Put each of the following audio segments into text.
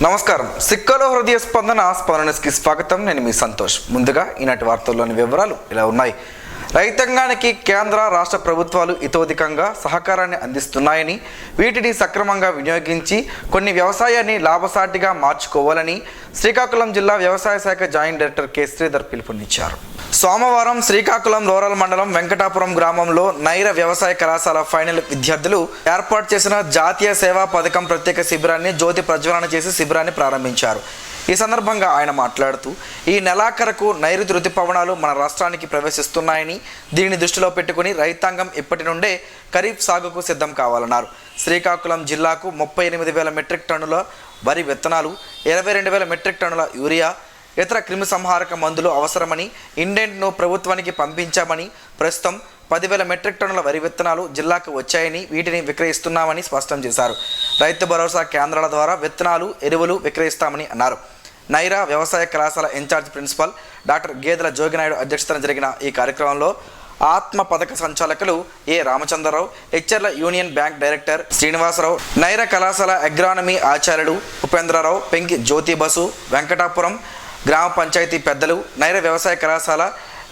నమస్కారం. సిక్కలో హృదయ స్పందనకి స్వాగతం. నేను మీ సంతోష్. ముందుగా ఈనాటి వార్తల్లోని వివరాలు ఇలా ఉన్నాయి. రైతాంగానికి కేంద్ర రాష్ట్ర ప్రభుత్వాలు ఇతోధికంగా సహకారాన్ని అందిస్తున్నాయని, వీటిని సక్రమంగా వినియోగించి కొన్ని వ్యవసాయాన్ని లాభసాటిగా మార్చుకోవాలని శ్రీకాకుళం జిల్లా వ్యవసాయ శాఖ జాయింట్ డైరెక్టర్ కె శ్రీధర్ పిలుపునిచ్చారు. సోమవారం శ్రీకాకుళం రూరల్ మండలం వెంకటాపురం గ్రామంలో నైర వ్యవసాయ కళాశాల ఫైనల్ విద్యార్థులు ఏర్పాటు చేసిన జాతీయ సేవా పథకం ప్రత్యేక శిబిరాన్ని జ్యోతి ప్రజ్వలన చేసి శిబిరాన్ని ప్రారంభించారు. ఈ సందర్భంగా ఆయన మాట్లాడుతూ, ఈ నెలాఖరకు నైరుతి రుతుపవనాలు మన రాష్ట్రానికి ప్రవేశిస్తున్నాయని, దీనిని దృష్టిలో పెట్టుకుని రైతాంగం ఇప్పటి నుండే ఖరీఫ్ సాగుకు సిద్ధం కావాలన్నారు. శ్రీకాకుళం జిల్లాకు 38,000 మెట్రిక్ టన్నుల వరి విత్తనాలు, 22,000 మెట్రిక్ టన్నుల యూరియా, ఇతర క్రిమి సంహారక మందులు అవసరమని ఇండెంట్ను ప్రభుత్వానికి పంపించామని, ప్రస్తుతం 10,000 మెట్రిక్ టన్నుల వరి విత్తనాలు జిల్లాకు వచ్చాయని, వీటిని విక్రయిస్తున్నామని స్పష్టం చేశారు. రైతు భరోసా కేంద్రాల ద్వారా విత్తనాలు, ఎరువులు విక్రయిస్తామని అన్నారు. నైరా వ్యవసాయ కళాశాల ఇన్ఛార్జ్ ప్రిన్సిపల్ డాక్టర్ గేదెల జోగినాయుడు అధ్యక్షతన జరిగిన ఈ కార్యక్రమంలో ఆత్మ పథక సంచాలకులు ఏ రామచంద్రరావు, హెచ్ఆర్ల యూనియన్ బ్యాంక్ డైరెక్టర్ శ్రీనివాసరావు, నైరా కళాశాల అగ్రానమీ ఆచార్యులు ఉపేంద్రరావు, పెంకి జ్యోతి బసు, వెంకటాపురం గ్రామ పంచాయతీ పెద్దలు, నైరా వ్యవసాయ కళాశాల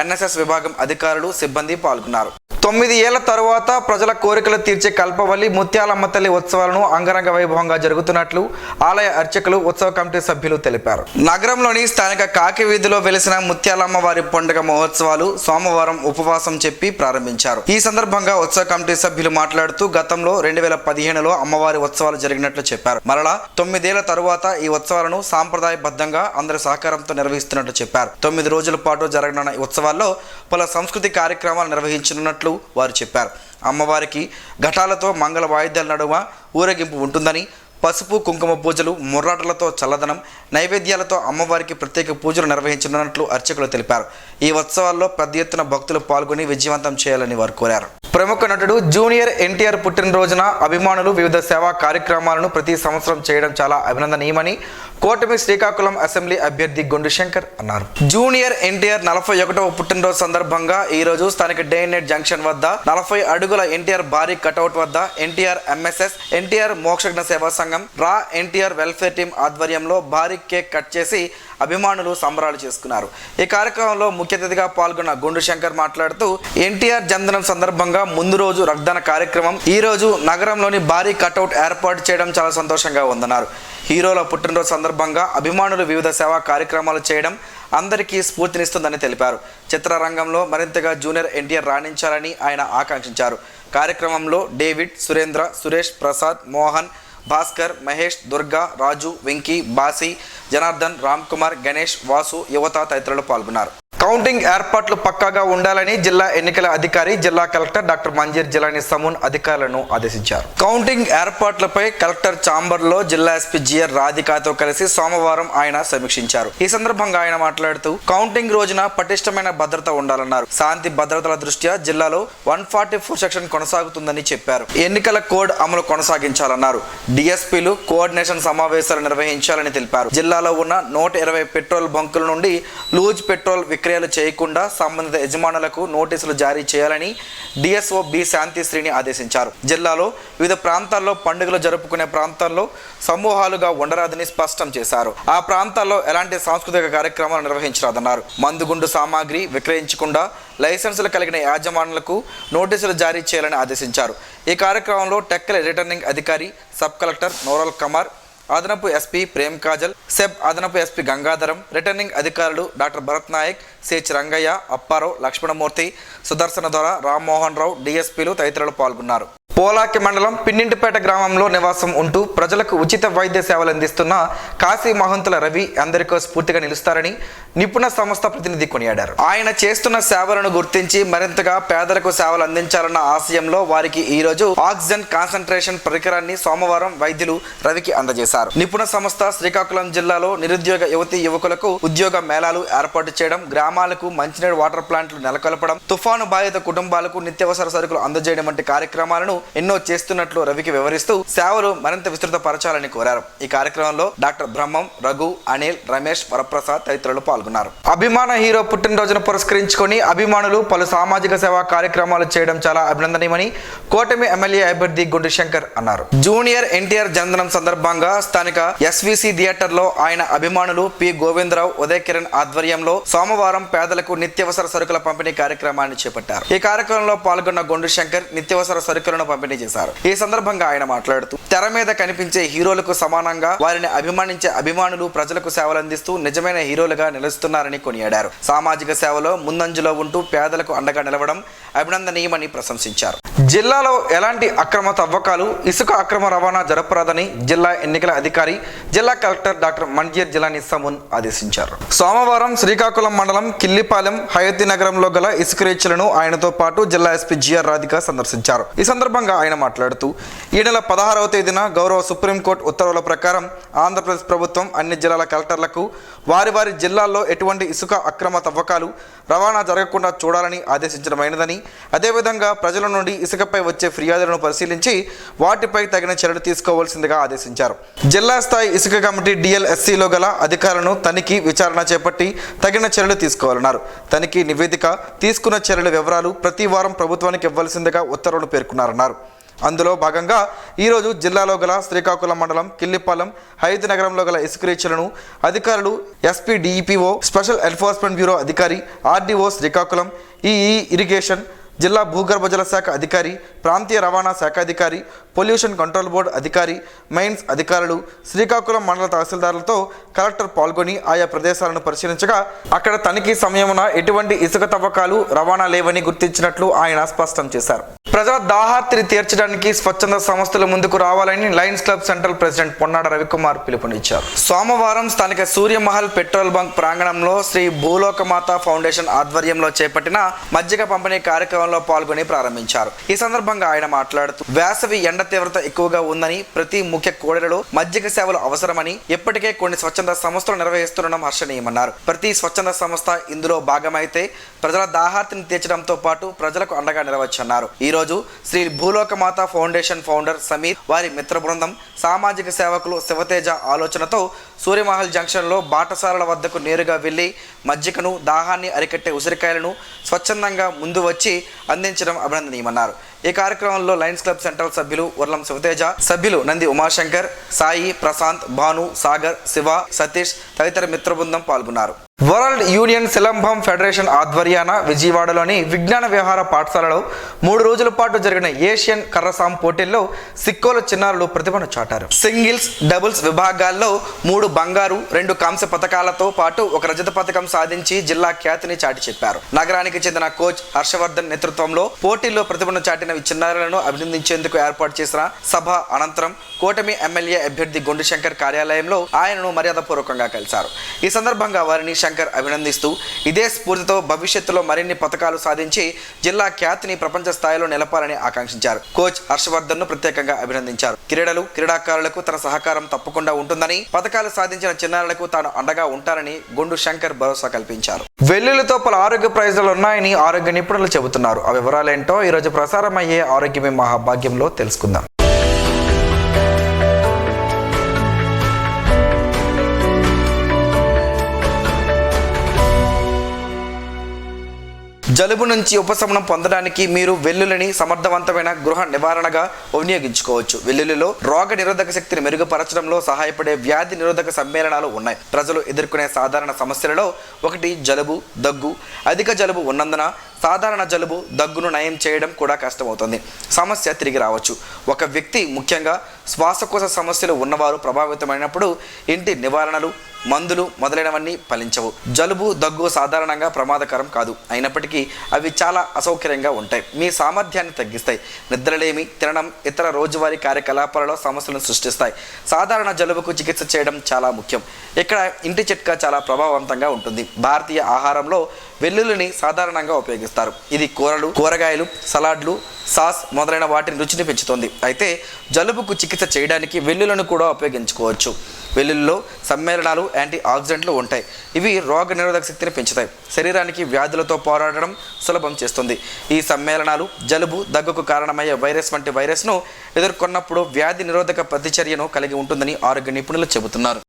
ఎన్ఎస్ఎస్ విభాగం అధికారులు, సిబ్బంది పాల్గొన్నారు. 9 ఏళ్ల తరువాత ప్రజల కోరికలు తీర్చే కల్పవల్లి ముత్యాలమ్మ తల్లి ఉత్సవాలను అంగరంగ వైభవంగా జరుగుతున్నట్లు ఆలయ అర్చకులు, ఉత్సవ కమిటీ సభ్యులు తెలిపారు. నగరంలోని స్థానిక కాకి వీధిలో వెలిసిన ముత్యాలమ్మ వారి పండుగ మహోత్సవాలు సోమవారం ఉపవాసం చెప్పి ప్రారంభించారు. ఈ సందర్భంగా ఉత్సవ కమిటీ సభ్యులు మాట్లాడుతూ, గతంలో 2015లో అమ్మవారి ఉత్సవాలు జరిగినట్లు చెప్పారు. మరలా 9 ఏళ్ల తరువాత ఈ ఉత్సవాలను సాంప్రదాయబద్ధంగా అందరి సహకారంతో నిర్వహిస్తున్నట్లు చెప్పారు. 9 రోజుల పాటు జరగనున్న ఈ ఉత్సవాల్లో పలు సంస్కృతి కార్యక్రమాలు నిర్వహించనున్నట్లు వారు చెప్పారు. అమ్మవారికి ఘటాలతో మంగళ వాయిద్యాల నడుమ ఊరేగింపు ఉంటుందని, పసుపు కుంకుమ పూజలు, ముర్రాటలతో చల్లదనం, నైవేద్యాలతో అమ్మవారికి ప్రత్యేక పూజలు నిర్వహించనున్నట్లు అర్చకులు తెలిపారు. ఈ ఉత్సవాల్లో పెద్ద ఎత్తున భక్తులు పాల్గొని విజయవంతం చేయాలని వారు కోరారు. ప్రముఖ నటుడు జూనియర్ ఎన్టీఆర్ పుట్టినరోజున అభిమానులు వివిధ సేవా కార్యక్రమాలను ప్రతి సంవత్సరం చేయడం చాలా అభినందనీయమని కూటమి శ్రీకాకుళం అసెంబ్లీ అభ్యర్థి గొండు శంకర్ అన్నారు. జూనియర్ ఎన్టీఆర్ 41వ పుట్టినరోజు సందర్భంగా ఈ రోజు స్థానిక డే&నైట్ జంక్షన్ వద్ద 40 అడుగుల ఎన్టీఆర్ భారీ కటౌట్ వద్ద ఎన్టీఆర్ ఎంఎస్ఎస్, ఎన్టీఆర్ మోక్షజ్ఞ సేవా సంఘం, రా ఎన్టీఆర్ వెల్ఫేర్ టీం ఆధ్వర్యంలో భారీ కేక్ కట్ చేసి అభిమానులు సంబరాలు చేసుకున్నారు. ఈ కార్యక్రమంలో ముఖ్య అతిథిగా పాల్గొన్న గొండు శంకర్ మాట్లాడుతూ, ఎన్టీఆర్ జన్మదినం సందర్భంగా ముందు రోజు రక్తదాన కార్యక్రమం, ఈ రోజు నగరంలోని భారీ కటౌట్ ఏర్పాటు చేయడం చాలా సంతోషంగా ఉందన్నారు. హీరోల పుట్టినరోజు సందర్భంగా అభిమానులు వివిధ సేవా కార్యక్రమాలు చేయడం అందరికీ స్ఫూర్తినిస్తుందని తెలిపారు. చిత్రరంగంలో మరింతగా జూనియర్ ఎన్టీఆర్ రాణించాలని ఆయన ఆకాంక్షించారు. కార్యక్రమంలో డేవిడ్, సురేంద్ర, సురేష్, ప్రసాద్, మోహన్, భాస్కర్, మహేష్, దుర్గా, రాజు, వెంకీ, బాసి, జనార్దన్, రామ్ కుమార్, గణేష్, వాసు, యువత తదితరులు పాల్గొన్నారు. కౌంటింగ్ ఏర్పాట్లు పక్కాగా ఉండాలని జిల్లా ఎన్నికల అధికారి, జిల్లా కలెక్టర్ డాక్టర్ మంజీర్ జిలానీ సమూన్ అధికారులను ఆదేశించారు. కౌంటింగ్ ఏర్పాట్లపై కలెక్టర్ ఛాంబర్లో జిల్లా ఎస్పీ జిఆర్ రాధికాతో కలిసి సోమవారం ఆయన సమీక్షించారు. ఈ సందర్భంగా ఆయన మాట్లాడుతూ, కౌంటింగ్ రోజున పటిష్టమైన భద్రత ఉండాలన్నారు. శాంతి భద్రతల దృష్ట్యా జిల్లాలో 144 సెక్షన్ కొనసాగుతుందని చెప్పారు. ఎన్నికల కోడ్ అమలు కొనసాగించాలన్నారు. డిఎస్పీలు కోఆర్డినేషన్ సమావేశాలు నిర్వహించాలని తెలిపారు. జిల్లాలో ఉన్న 120 పెట్రోల్ బంకుల నుండి లూజ్ పెట్రోల్ విక్రయాలు చేయకుండా సంబంధిత యజమానులకు నోటీసులు జారీ చేయాలని డిఎస్ఓ బి శాంతి శ్రీని ఆదేశించారు. జిల్లాలో వివిధ ప్రాంతాల్లో పండుగలు జరుపుకునే ప్రాంతాల్లో సమూహాలుగా ఉండరాదని స్పష్టం చేశారు. ఆ ప్రాంతాల్లో ఎలాంటి సాంస్కృతిక కార్యక్రమాలు నిర్వహించరాదన్నారు. మందుగుండు సామాగ్రి విక్రయించకుండా లైసెన్సులు కలిగిన యాజమానులకు నోటీసులు జారీ చేయాలని ఆదేశించారు. ఈ కార్యక్రమంలో టెక్కలి రిటర్నింగ్ అధికారి, సబ్ కలెక్టర్ నోరల్ కమార్, అదనపు ఎస్పీ ప్రేమ్ కాజల్, సెబ్ అదనపు ఎస్పీ గంగాధరం, రిటర్నింగ్ అధికారులు డాక్టర్ భరత్ నాయక్, సిహెచ్ రంగయ్య, అప్పారావు, లక్ష్మణమూర్తి, సుదర్శన దొర, రామ్మోహన్ రావు, డిఎస్పీలు తదితరులు పాల్గొన్నారు. పోలాకి మండలం పిన్నింటిపేట గ్రామంలో నివాసం ఉంటూ ప్రజలకు ఉచిత వైద్య సేవలు అందిస్తున్న కాశీ మహంతుల రవి అందరికీ స్ఫూర్తిగా నిలుస్తారని నిపుణ సంస్థ ప్రతినిధి కొనియాడారు. ఆయన చేస్తున్న సేవలను గుర్తించి మరింతగా పేదలకు సేవలు అందించాలన్న ఆశయంలో వారికి ఈ రోజు ఆక్సిజన్ కాన్సంట్రేషన్ పరికరాన్ని సోమవారం వైద్యులు రవికి అందజేశారు. నిపుణ సంస్థ శ్రీకాకుళం జిల్లాలో నిరుద్యోగ యువతీ యువకులకు ఉద్యోగ మేళాలు ఏర్పాటు చేయడం, గ్రామాలకు మంచినీరు వాటర్ ప్లాంట్లు నెలకొల్పడం, తుఫాను బాధిత కుటుంబాలకు నిత్యావసర సరుకులు అందజేయడం వంటి కార్యక్రమాలను ఎన్నో చేస్తున్నట్లు రవికి వివరిస్తూ సేవలు మరింత విస్తృతపరచాలని కోరారు. ఈ కార్యక్రమంలో డాక్టర్ బ్రహ్మం, రఘు, అనిల్, రమేష్, వరప్రసాద్ తదితరులు పాల్గొన్నారు. అభిమాన హీరో పుట్టినరోజును పురస్కరించుకొని అభిమానులు పలు సామాజిక సేవా కార్యక్రమాలు చేయడం చాలా అభినందనీయమని కూటమి ఎమ్మెల్యే అభ్యర్థి గుండు శంకర్ అన్నారు. జూనియర్ ఎన్టీఆర్ జన్మదినం సందర్భంగా స్థానిక ఎస్విసి థియేటర్లో ఆయన అభిమానులు పి గోవిందరావు, ఉదయ్ కిరణ్ ఆధ్వర్యంలో సోమవారం పేదలకు నిత్యావసర సరుకుల పంపిణీ కార్యక్రమాన్ని చేపట్టారు. ఈ కార్యక్రమంలో పాల్గొన్న గుండు శంకర్ నిత్యావసర సరుకులను పంపిణీ చేశారు. ఈ సందర్భంగా ఆయన మాట్లాడుతూ తెర మీద కనిపించే హీరోలకు సమానంగా వారిని అభిమానించే అభిమానులు ప్రజలకు సేవలు అందిస్తూ నిజమైన హీరోలుగా నిలుస్తున్నారని కొనియాడారు. సామాజిక సేవలో ముందంజలో ఉంటూ పేదలకు అండగా నిలవడం అభినందనీయమని ప్రశంసించారు. జిల్లాలో ఎలాంటి అక్రమ తవ్వకాలు, ఇసుక అక్రమ రవాణా జరపరాదని జిల్లా ఎన్నికల అధికారి, జిల్లా కలెక్టర్ డాక్టర్ మంజీర్ జిలానీ సమూన్ ఆదేశించారు. సోమవారం శ్రీకాకుళం మండలం కిల్లిపాలెం, హయతి నగరంలో గల ఇసుక రీచ్లను ఆయనతో పాటు జిల్లా ఎస్పీ జిఆర్ రాధిక సందర్శించారు. ఈ సందర్భంగా ఆయన మాట్లాడుతూ ఈ నెల 16వ తేదీన గౌరవ సుప్రీంకోర్టు ఉత్తర్వుల ప్రకారం ఆంధ్రప్రదేశ్ ప్రభుత్వం అన్ని జిల్లాల కలెక్టర్లకు వారి జిల్లాల్లో ఎటువంటి ఇసుక అక్రమ తవ్వకాలు, రవాణా జరగకుండా చూడాలని ఆదేశించడమైనదని, అదేవిధంగా ప్రజల నుండి ఇసుకపై వచ్చే ఫిర్యాదులను పరిశీలించి వాటిపై తగిన చర్యలు తీసుకోవాల్సిందిగా ఆదేశించారు. జిల్లా స్థాయి ఇసుక కమిటీ డిఎల్ఎస్సిలో గల అధికారులను తనిఖీ, విచారణ చేపట్టి తగిన చర్యలు తీసుకోవాలన్నారు. తనిఖీ నివేదిక, తీసుకున్న చర్యల వివరాలు ప్రతి వారం ప్రభుత్వానికి ఇవ్వాల్సిందిగా ఉత్తర్వులు పేర్కొన్నారన్నారు. అందులో భాగంగా ఈరోజు జిల్లాలో గల శ్రీకాకుళం మండలం కిల్లిపాలెం, హైద్ నగరంలో గల ఇసుక రీచ్లను అధికారులు ఎస్పీ, డిఈపిఓ, స్పెషల్ ఎన్ఫోర్స్మెంట్ బ్యూరో అధికారి, ఆర్డీఓ శ్రీకాకుళం, ఈఈ ఇరిగేషన్, జిల్లా భూగర్భ జల శాఖ అధికారి, ప్రాంతీయ రవాణా శాఖ అధికారి, పొల్యూషన్ కంట్రోల్ బోర్డు అధికారి, మైన్స్ అధికారులు, శ్రీకాకుళం మండల తహసీల్దార్లతో కలెక్టర్ పాల్గొని ఆయా ప్రదేశాలను పరిశీలించగా అక్కడ తనిఖీ సమయమున ఎటువంటి ఇసుక తవ్వకాలు, రవాణా లేవని గుర్తించినట్లు ఆయన స్పష్టం చేశారు. ప్రజల దాహార్తిని తీర్చడానికి స్వచ్ఛంద సంస్థలు ముందుకు రావాలని Lions club central president Ponnada Ravikumar పిలుపునిచ్చారు. సోమవారం స్థానిక సూర్యమహల్ పెట్రోల్ బంక్ ప్రాంగణంలో శ్రీ భూలోకమాత ఫౌండేషన్ ఆధ్వర్యంలో చేపట్టిన మజ్జిగ పంపిణీ కార్యక్రమంలో పాల్గొని ప్రారంభించారు. ఈ సందర్భంగా ఆయన మాట్లాడుతూ వేసవి ఎండ తీవ్రత ఎక్కువగా ఉందని, ప్రతి ముఖ్య కూడలిలో మజ్జిగ సేవలు అవసరమని, ఇప్పటికే కొన్ని స్వచ్ఛంద సంస్థలు నిర్వహిస్తుండడం హర్షణీయమన్నారు. ప్రతి స్వచ్ఛంద సంస్థ ఇందులో భాగమైతే ప్రజల దాహార్తిని తీర్చడంతో పాటు ప్రజలకు అండగా నిలవచ్చన్నారు. ఈ రోజు శ్రీ భూలోకమాత ఫౌండేషన్ ఫౌండర్ సమీర్, వారి మిత్ర బృందం, సామాజిక సేవకులు శివతేజ ఆలోచనతో సూర్యమహల్ జంక్షన్లో బాటసారుల వద్దకు నేరుగా వెళ్లి మజ్జిగను, దాహాన్ని అరికట్టే ఉసిరికాయలను స్వచ్ఛందంగా ముందు వచ్చి అందించడం అభినందనీయమన్నారు. ఈ కార్యక్రమంలో లయన్స్ క్లబ్ సెంట్రల్ సభ్యులు ఉర్లం శివతేజ, సభ్యులు నంది ఉమాశంకర్, సాయి, ప్రశాంత్, భాను, సాగర్, శివ, సతీష్ తదితర మిత్ర బృందం పాల్గొన్నారు. వరల్డ్ యూనియన్ సిలంబం ఫెడరేషన్ ఆధ్వర్యాన విజయవాడలోని విజ్ఞాన వ్యవహార పాఠశాలలో 3 రోజుల పాటు జరిగిన ఏషియన్ కర్రసాం పోటీల్లో సిక్కోల చిన్నారులు ప్రతిభను చాటారు. సింగిల్స్, డబుల్స్ విభాగాల్లో 3 బంగారు, 2 కాంస్య పథకాలతో పాటు 1 రజత పథకం సాధించి జిల్లా ఖ్యాతిని చాటి చెప్పారు. నగరానికి చెందిన కోచ్ హర్షవర్ధన్ నేతృత్వంలో పోటీల్లో ప్రతిభను చాటిన చిన్నారులను అభినందించేందుకు ఏర్పాటు చేసిన సభ అనంతరం కూటమి ఎమ్మెల్యే అభ్యర్థి గుండు శంకర్ కార్యాలయంలో ఆయనను మర్యాదపూర్వకంగా కలిశారు. ఈ సందర్భంగా వారిని శంకర్ అభినందిస్తూ ఇదే స్ఫూర్తితో భవిష్యత్తులో మరిన్ని పథకాలు సాధించి జిల్లా ఖ్యాతిని ప్రపంచ స్థాయిలో నిలపాలని ఆకాంక్షించారు. కోచ్ హర్షవర్ధన్ ను ప్రత్యేకంగా అభినందించారు. క్రీడాకారులకు తన సహకారం తప్పకుండా ఉంటుందని, పథకాలు సాధించిన చిన్నారులకు తాను అండగా ఉంటారని గుండు శంకర్ భరోసా కల్పించారు. వెల్లుల్లితో పలు ఆరోగ్య ప్రయోజనాలు ఉన్నాయని ఆరోగ్య నిపుణులు చెబుతున్నారు. ఆ వివరాలేంటో ఈరోజు ప్రసారమయ్యే ఆరోగ్యమే మహాభాగ్యంలో తెలుసుకుందాం. జలుబు నుంచి ఉపశమనం పొందడానికి మీరు వెల్లుల్లిని సమర్థవంతమైన గృహ నివారణగా వినియోగించుకోవచ్చు. వెల్లుల్లిలో రోగ నిరోధక శక్తిని మెరుగుపరచడంలో సహాయపడే వ్యాధి నిరోధక సమ్మేళనాలు ఉన్నాయి. ప్రజలు ఎదుర్కొనే సాధారణ సమస్యలలో ఒకటి జలుబు, దగ్గు. అధిక జలుబు ఉన్నందున సాధారణ జలుబు, దగ్గును నయం చేయడం కూడా కష్టమవుతుంది. సమస్య తిరిగి రావచ్చు. ఒక వ్యక్తి, ముఖ్యంగా శ్వాసకోశ సమస్యలు ఉన్నవారు ప్రభావితమైనప్పుడు ఇంటి నివారణలు, మందులు మొదలైనవన్నీ ఫలించవు. జలుబు, దగ్గు సాధారణంగా ప్రమాదకరం కాదు. అయినప్పటికీ అవి చాలా అసౌకర్యంగా ఉంటాయి. మీ సామర్థ్యాన్ని తగ్గిస్తాయి. నిద్రలేమి, తినడం, ఇతర రోజువారీ కార్యకలాపాలలో సమస్యలను సృష్టిస్తాయి. సాధారణ జలుబుకు చికిత్స చేయడం చాలా ముఖ్యం. ఇక్కడ ఇంటి చిట్కా చాలా ప్రభావవంతంగా ఉంటుంది. భారతీయ ఆహారంలో వెల్లుల్లిని సాధారణంగా ఉపయోగిస్తారు. ఇది కూరలు, కూరగాయలు, సలాడ్లు, సాస్ మొదలైన వాటిని రుచిని పెంచుతుంది. అయితే జలుబుకు చికిత్స చేయడానికి వెల్లుల్లిని కూడా ఉపయోగించుకోవచ్చు. వెల్లుల్లిలో సమ్మేళనాలు యాంటీ ఆక్సిడెంట్లు ఉంటాయి. ఇవి రోగ నిరోధక శక్తిని పెంచుతాయి, శరీరానికి వ్యాధులతో పోరాడడం సులభం చేస్తుంది. ఈ సమ్మేళనాలు జలుబు, దగ్గుకు కారణమయ్యే వైరస్ వంటి వైరస్ను ఎదుర్కొన్నప్పుడు వ్యాధి నిరోధక ప్రతిచర్యను కలిగి ఉంటుందని ఆరోగ్య నిపుణులు చెబుతున్నారు.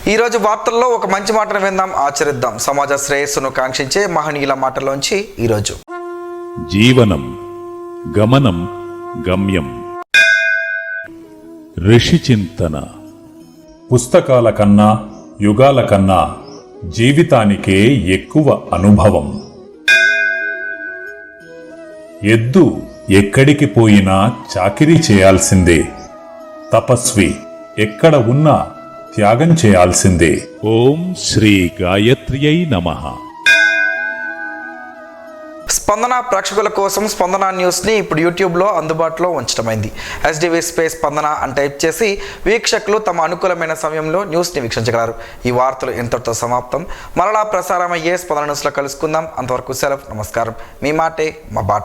ఈరోజు వార్తల్లో ఒక మంచి మాటను విందాం, ఆచరిద్దాం. సమాజ శ్రేయస్సును కాంక్షించే మహనీయుల మాటల్లోంచి ఈరోజు. జీవనం గమనం గమ్యం. ఋషి చింతన. పుస్తకాల కన్నా యుగాల కన్నా జీవితానికే ఎక్కువ అనుభవం. ఎద్దు ఎక్కడికి పోయినా చాకిరీ చేయాల్సిందే. తపస్వి ఎక్కడ ఉన్నా త్యాగం చేయాల్సిందే. ఓం శ్రీ గాయత్ర్యై నమః. స్పందన ప్రేక్షకుల కోసం స్పందన న్యూస్ని ఇప్పుడు యూట్యూబ్లో అందుబాటులో ఉంచడమైంది. SDV స్పేస్ స్పందన అని టైప్ చేసి వీక్షకులు తమ అనుకూలమైన సమయంలో న్యూస్ని వీక్షించగలరు. ఈ వార్తలు ఇంతటితో సమాప్తం. మరలా ప్రసారమయ్యే స్పందన న్యూస్లో కలుసుకుందాం. అంతవరకు సెలవు. నమస్కారం. మీ మాటే మా బాట.